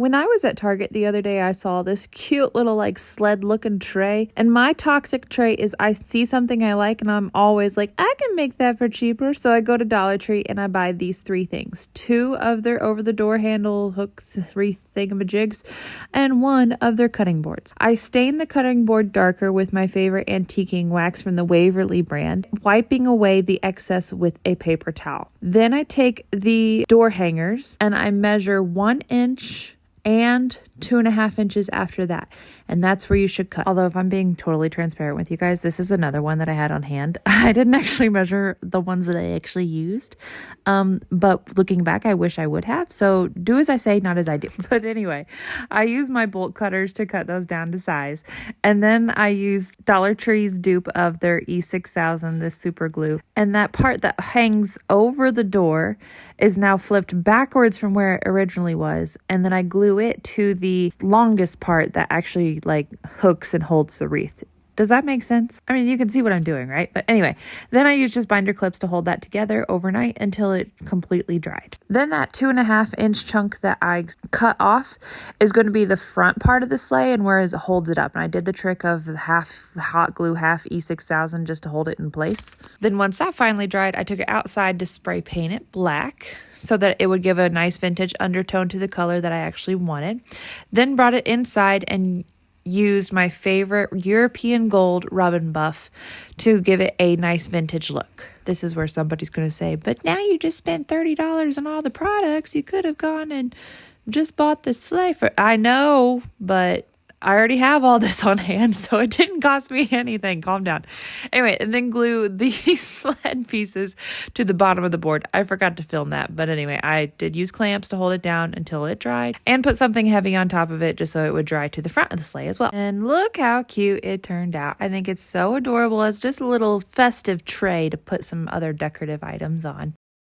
When I was at Target the other day, I saw this cute little like sled looking tray. And my toxic trait is I see something I like and I'm always like, I can make that for cheaper. So I go to Dollar Tree and I buy these 3 things. 2 of their over the door handle hooks, 3 thingamajigs, and 1 of their cutting boards. I stain the cutting board darker with my favorite antiquing wax from the Waverly brand, wiping away the excess with a paper towel. Then I take the door hangers and I measure 1 inch and 2.5 inches after that. And that's where you should cut. Although if I'm being totally transparent with you guys, this is another one that I had on hand. I didn't actually measure the ones that I actually used. But looking back, I wish I would have. So do as I say, not as I do. But anyway, I use my bolt cutters to cut those down to size. And then I used Dollar Tree's dupe of their E6000, this super glue. And that part that hangs over the door is now flipped backwards from where it originally was. And then I glue it to the longest part that actually like hooks and holds the wreath. Does that make sense? I mean, you can see what I'm doing, right? But anyway, then I use just binder clips to hold that together overnight until it completely dried. Then that 2.5 inch chunk that I cut off is going to be the front part of the sleigh and where it holds it up. And I did the trick of half hot glue, half E6000 just to hold it in place. Then once that finally dried, I took it outside to spray paint it black so that it would give a nice vintage undertone to the color that I actually wanted. Then brought it inside and used my favorite European gold rub and buff to give it a nice vintage look. This is where somebody's going to say, but now you just spent $30 on all the products. You could have gone and just bought the sleigh for... I know, but I already have all this on hand, so it didn't cost me anything. Calm down. Anyway, and then glue these sled pieces to the bottom of the board. I forgot to film that, but anyway, I did use clamps to hold it down until it dried and put something heavy on top of it just so it would dry to the front of the sleigh as well. And look how cute it turned out. I think it's so adorable as just a little festive tray to put some other decorative items on.